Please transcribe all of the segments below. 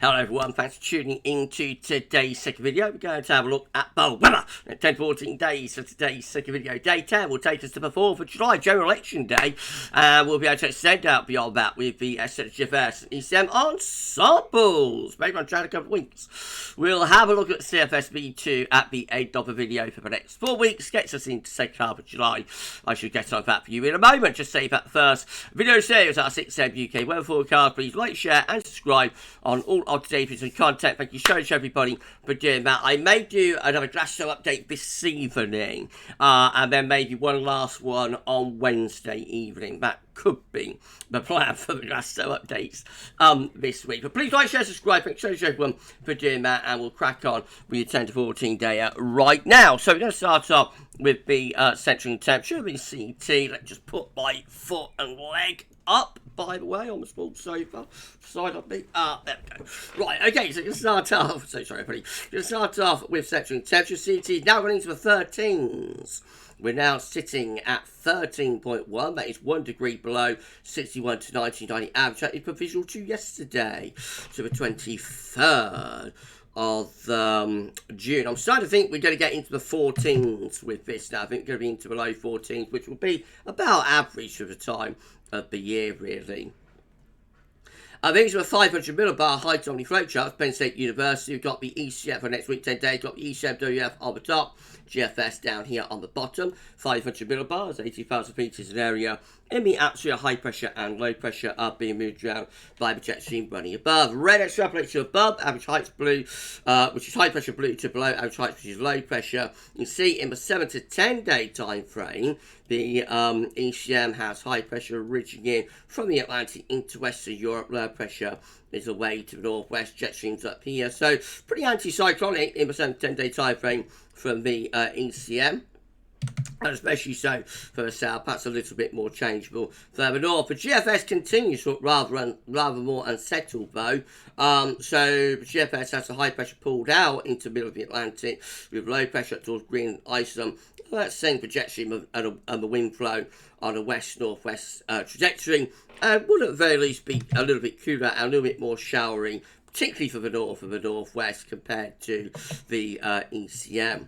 Hello everyone, thanks for tuning in to today's second video. We're going to have a look at the weather. 10 to 14 days for today's second video. Day 10 will take us to the 4th of July, General Election Day. And we'll be able to extend out beyond that with the CFS V2 ensembles. Maybe on trying a couple of weeks. We'll have a look at CFS V2 at the end of the video for the next 4 weeks. Gets us into second half of July. I should get on that for you in a moment. Just save that first. Video series our 6am UK weather forecast. Please like, share and subscribe on all up-to-date bits and content. Thank you so much everybody for doing that. I may do another Glasso update this evening, and then maybe one last one on Wednesday evening. That could be the plan for the Glasso updates this week. But please like, share, subscribe. Thank you so much everyone for doing that, and we'll crack on with your 10 to 14 day right now. So we're going to start off with the central temperature, the CT. Let's just put my foot and leg up, by the way, on the small sofa. Side of me. There we go. Right, okay, so we're going to start off. So sorry, everybody. We're going to start off with central temperature. CT now running to the 13s. We're now sitting at 13.1. That is 1 degree below 61 to 1990 average. That is provisional to yesterday, to the 23rd of June. I'm starting to think we're going to get into the 14s with this now. I think we're going to be into the low 14s, which will be about average for the time of the year, really. These are a 500 millibar high Omni flow charts. Penn State University. We've got the ECF for next week, 10 days. Got the ECM WF on the top. GFS down here on the bottom. 500 millibars, 80,000 meters an area. In the atmosphere, high pressure and low pressure are being moved around by the jet stream running above. Red extrapolates to above, average heights blue, which is high pressure, blue to below, average heights, which is low pressure. You see in the 7 to 10 day time frame, the ECM has high pressure originating in from the Atlantic into Western Europe. Low pressure is away to the northwest, jet streams up here. So pretty anticyclonic in the 7 to 10 day time frame from the ECM. And especially so for the south, perhaps a little bit more changeable further north. But GFS continues to look rather more unsettled though. So GFS has the high pressure pulled out into the middle of the Atlantic with low pressure towards Green Iceland. That's same projection and the wind flow on a west-northwest trajectory. And would at the very least be a little bit cooler and a little bit more showery, particularly for the north and the northwest compared to the ECM.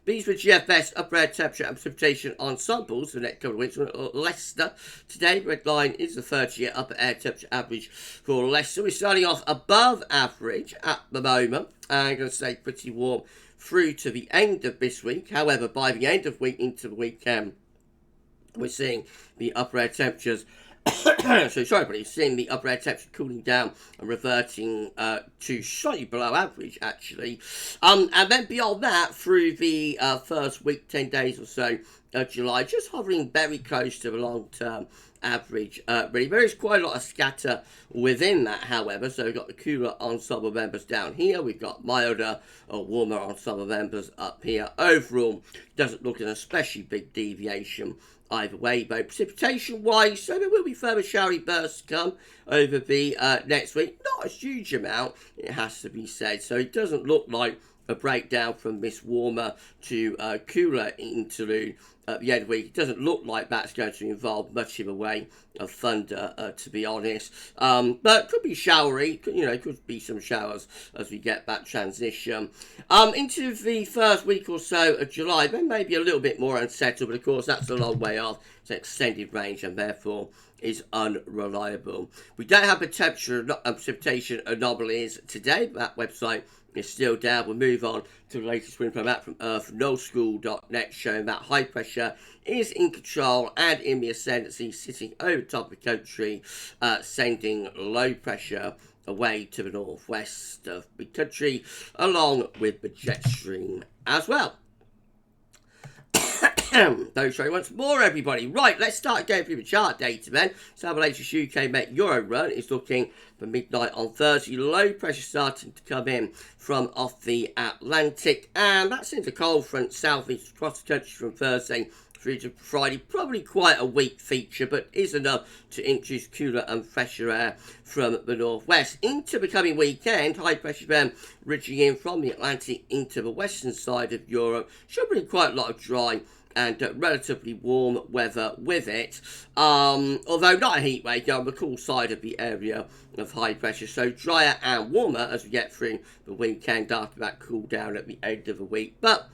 These were GFS upper air temperature and precipitation ensembles for the next couple of weeks. Leicester today, red line is the 30-year upper air temperature average for Leicester. We're starting off above average at the moment. I'm going to stay pretty warm through to the end of this week. However, by the end of the week into the weekend, we're seeing the upper air temperatures seeing the upper air temperature cooling down and reverting to slightly below average, actually. And then beyond that, through the first week, 10 days or so of July, just hovering very close to the long-term average. Really, there is quite a lot of scatter within that, however. So we've got the cooler ensemble members down here. We've got milder or warmer ensemble members up here. Overall, doesn't look an especially big deviation either way, though. Precipitation-wise, so there will be further showery bursts to come over the next week. Not a huge amount, it has to be said. So it doesn't look like a breakdown from this warmer to cooler interlude at the end of the week. It doesn't look like that's going to involve much in the way of thunder, to be honest. But could be showery, could be some showers as we get that transition. Into the first week or so of July, then maybe a little bit more unsettled, but of course that's a long way off. It's an extended range and therefore is unreliable. We don't have the temperature and precipitation anomalies today. That website is still down. We'll move on to the latest wind from that from Earth, nullschool.net, showing that high pressure is in control and in the ascendancy, sitting over top of the country, sending low pressure away to the northwest of the country, along with the jet stream as well. Don't sorry once more, everybody. Right, let's start going through the chart data then. So the latest UK Met Euro run is looking for midnight on Thursday. Low pressure starting to come in from off the Atlantic, and that's into cold front southeast across the country from Thursday through to Friday. Probably quite a weak feature, but is enough to introduce cooler and fresher air from the northwest. Into the coming weekend, high pressure then ridging in from the Atlantic into the western side of Europe. Should bring quite a lot of dry and relatively warm weather with it. Although not a heat wave, on the cool side of the area of high pressure. So drier and warmer as we get through the weekend after that cool down at the end of the week. But,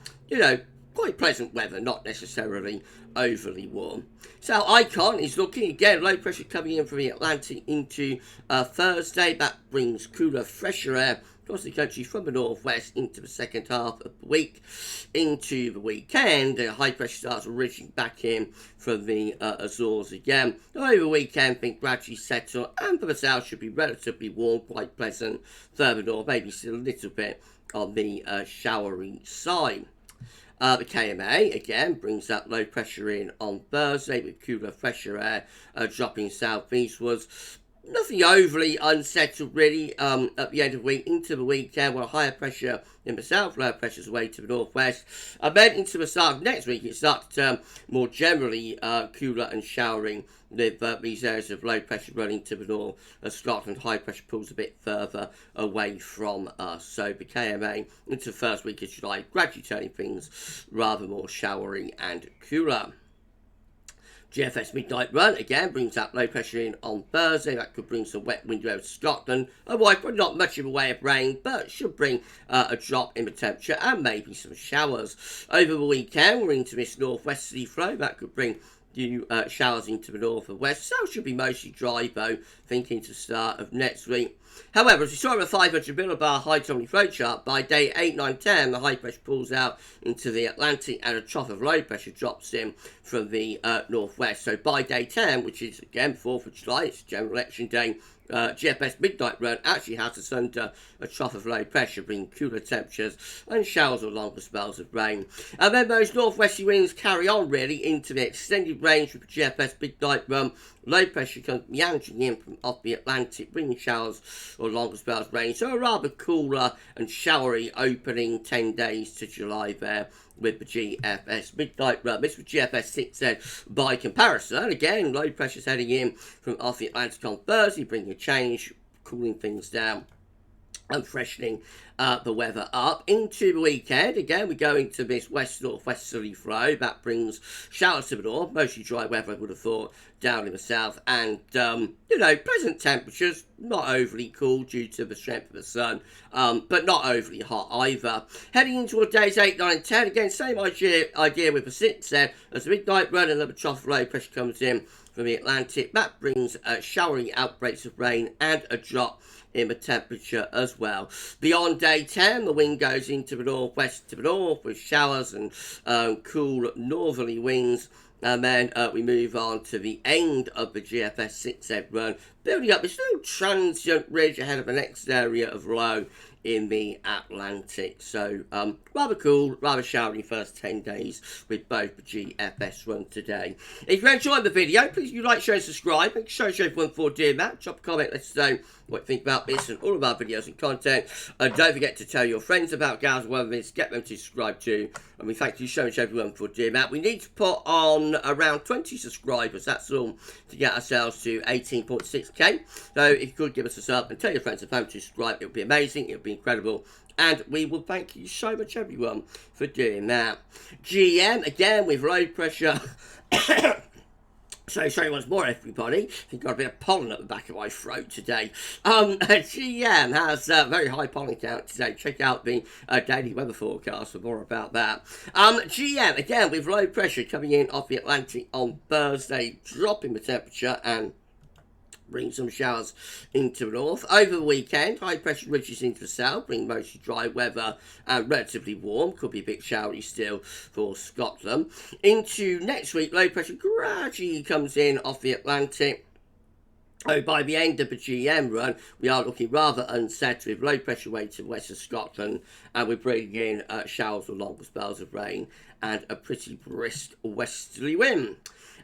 quite pleasant weather, not necessarily overly warm. So Icon is looking again, low pressure coming in from the Atlantic into Thursday. That brings cooler, fresher air across the country from the northwest into the second half of the week. Into the weekend, the high pressure starts reaching back in from the Azores again. Over the weekend, things gradually settle, and for the south should be relatively warm, quite pleasant. Further north, maybe still a little bit on the showery side. The KMA, again, brings that low pressure in on Thursday with cooler, fresher air dropping southeastwards. Nothing overly unsettled, really, at the end of the week into the weekend, where higher pressure in the south, lower pressures away to the northwest. And then into the start of next week, it starts to turn more generally cooler and showering with these areas of low pressure running to the north as Scotland. High pressure pulls a bit further away from us. So the KMA into the first week of July, gradually turning things rather more showery and cooler. GFS midnight run, again, brings that low pressure in on Thursday. That could bring some wet wind over to Scotland. Otherwise, probably not much of a way of rain, but should bring a drop in the temperature and maybe some showers. Over the weekend, we're into this northwesterly flow. That could bring few showers into the north and west. South should be mostly dry, though, thinking to the start of next week. However, as we saw in the 500 millibar high Tommy flow chart, by day 8, 9, 10, the high pressure pulls out into the Atlantic and a trough of low pressure drops in from the northwest. So by day 10, which is again 4th of July, it's general election day, GFS midnight run actually has us under a trough of low pressure, bringing cooler temperatures and showers or longer spells of rain. And then those northwesterly winds carry on really into the extended range with the GFS midnight run. Low pressure comes meandering in from off the Atlantic, bringing showers or longer spells of rain. So a rather cooler and showery opening 10 days to July there with the GFS midnight run. This was GFS 6Z by comparison. And again, low pressure's heading in from off the Atlantic on Thursday, bringing a change, cooling things down and freshening the weather up. Into the weekend, again, we go into this west-northwesterly flow. That brings showers to the north, mostly dry weather, I would have thought, down in the south. And, pleasant temperatures, not overly cool due to the strength of the sun, but not overly hot either. Heading into days 8, 9, 10, again, same idea with the 6 there. As the midnight run and the trough of low pressure comes in from the Atlantic, that brings showery outbreaks of rain and a drop in the temperature as well. Beyond day 10, the wind goes into the northwest to the north with showers and cool northerly winds. And then we move on to the end of the GFS 6Z run, building up this little transient ridge ahead of the next area of low in the Atlantic. So rather cool, rather showery first 10 days with both the GFS run today. If you enjoyed the video, please do like, share and subscribe. Make sure everyone for doing that. Drop a comment, let us know what you think about this and all of our videos and content. And don't forget to tell your friends about GavsWeatherVids, get them to subscribe too. And we thank you so much everyone for doing that. We need to put on around 20 subscribers, that's all, to get ourselves to 18.6k. So if you could give us a sub and tell your friends and family to subscribe, it would be amazing, it would be incredible. And we will thank you so much everyone for doing that. GM, again, with low pressure. So, sorry once more, everybody. I think I've got a bit of pollen at the back of my throat today. GM has a very high pollen count today. Check out the daily weather forecast for more about that. GM, again, with low pressure coming in off the Atlantic on Thursday, dropping the temperature and bring some showers into the north. Over the weekend, high pressure ridges into the south, bring mostly dry weather and relatively warm. Could be a bit showery still for Scotland. Into next week, low pressure gradually comes in off the Atlantic. So by the end of the GM run, we are looking rather unsettled with low pressure way to west of Scotland, and we're bringing in showers with longer spells of rain and a pretty brisk westerly wind.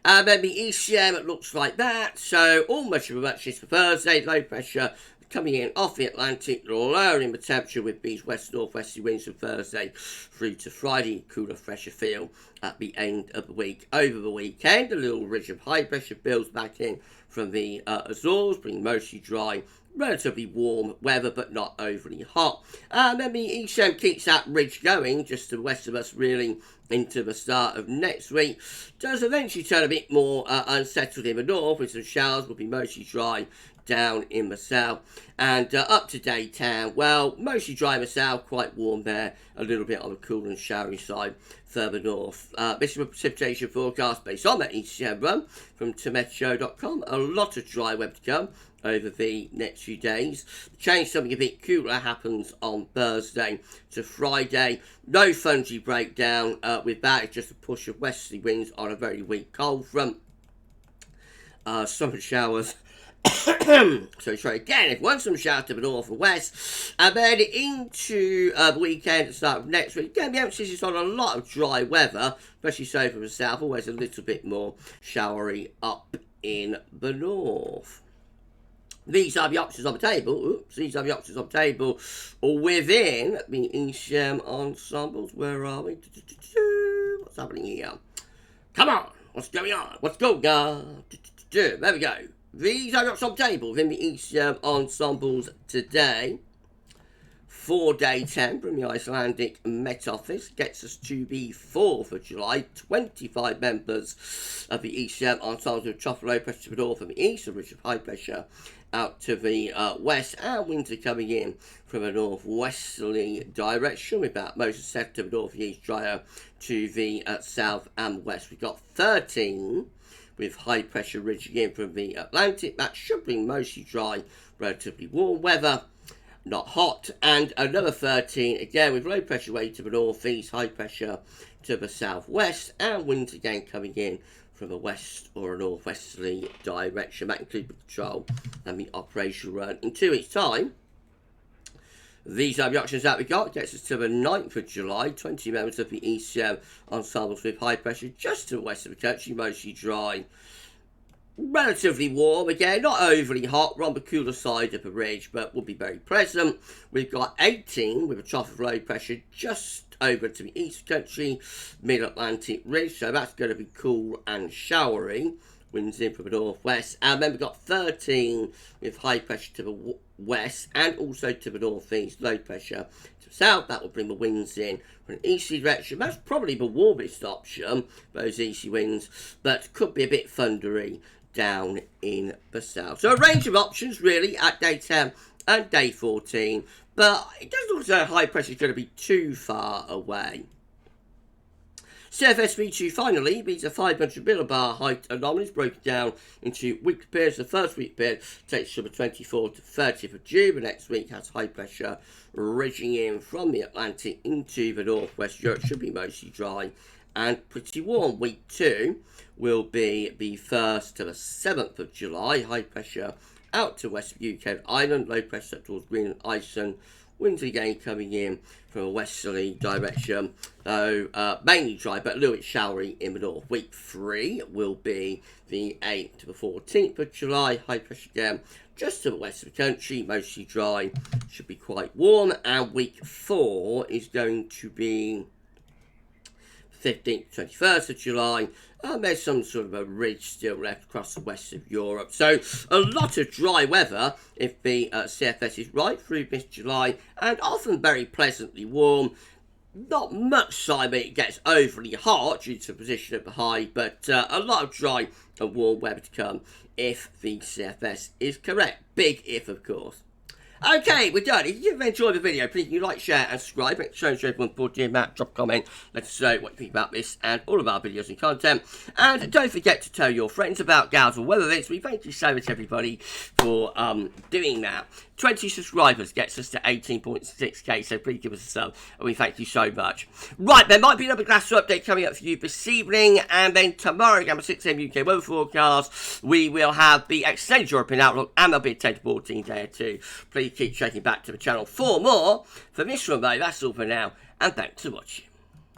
And then the ECM, it looks like that. So all much of a muchness for Thursday. Low pressure coming in off the Atlantic, lowering the temperature with these west-northwesterly winds from Thursday through to Friday. Cooler, fresher feel at the end of the week. Over the weekend, a little ridge of high pressure builds back in from the Azores, bringing mostly dry relatively warm weather, but not overly hot. Then the east keeps that ridge going just to the west of us, really into the start of next week. Does eventually turn a bit more unsettled in the north, with some showers. Will be mostly dry down in the south. And up to Daytown, well, mostly dry in the south, quite warm there, a little bit on the cool and showery side further north. This is a precipitation forecast based on that ECM run from tometeo.com. A lot of dry weather to come over the next few days. Change, something a bit cooler happens on Thursday to Friday. No fungi breakdown with that. It's just a push of westerly winds on a very weak cold front. Summer showers. So try again, if one some showers to the north and west, and then into the weekend at the start of next week. Again, the emphasis is on a lot of dry weather, especially so from the south, always a little bit more showery up in the north. These are the options on the table. Oops, these are the options on the table within the ECM ensembles. Where are we? What's happening here? Come on, what's going on? What's going on? There we go. These are the options on the table within the ECM ensembles today. 4-day 10 from the Icelandic Met Office gets us to the 4th of July. 25 members of the ECM ensembles with trough low pressure to the north from the east, a ridge of high pressure out to the west, and winds are coming in from a northwesterly direction, with that most set to the northeast, drier to the south and west. We've got 13 with high pressure ridging in from the Atlantic. That should bring mostly dry, relatively warm weather, not hot, and another 13 again with low pressure way to the northeast, high pressure to the southwest, and winds again coming in from a west or a northwesterly direction. That includes the control and the operational run. In 2 weeks' time, these are the options that we got. Gets us to the 9th of July. 20 members of the ECM ensembles with high pressure just to the west of the country, mostly dry, relatively warm again, not overly hot. We're on the cooler side of the ridge, but will be very pleasant. We've got 18 with a trough of low pressure just over to the east of the country, mid-Atlantic ridge, so that's going to be cool and showery. Winds in from the northwest, and then we've got 13 with high pressure to the west and also to the northeast, low pressure to the south. That will bring the winds in from an easterly direction. That's probably the warmest option, those easy winds, but could be a bit thundery down in the south. So a range of options really at day 10 and day 14, but it doesn't look like high pressure is going to be too far away. CFS V2 finally, these are 500 millibar height anomalies broken down into weekly periods. The first week period takes from the 24th to 30th of June. The next week has high pressure ridging in from the Atlantic into the northwest Europe. Should be mostly dry and pretty warm. Week 2 will be the 1st to the 7th of July. High pressure out to west of UK and Ireland. Low pressure up towards Greenland, Iceland. Winds again coming in from a westerly direction, though mainly dry, but a little bit showery in the north. Week 3 will be the 8th to the 14th of July. High pressure again just to the west of the country, mostly dry, should be quite warm. And week 4 is going to be 15th to 21st of July. There's some sort of a ridge still left across the west of Europe. So a lot of dry weather if the CFS is right through this July, and often very pleasantly warm. Not much sign that it gets overly hot due to the position of the high, but a lot of dry and warm weather to come if the CFS is correct. Big if, of course. Okay, we're done. If you've enjoyed the video, please can you like, share and subscribe. Make sure to everyone board dear Matt, drop a comment, let us know what you think about this and all of our videos and content. And don't forget to tell your friends about GavsWeatherVids. We thank you so much, everybody, for doing that. 20 subscribers gets us to 18.6k, so please give us a sub, and we thank you so much. Right, there might be another Glasgow update coming up for you this evening, and then tomorrow, again, with 6 AM UK weather forecast, we will have the extended European outlook, and there'll be a 10 to 14 day or two. Please keep checking back to the channel for more. For this one, though, that's all for now, and thanks for watching.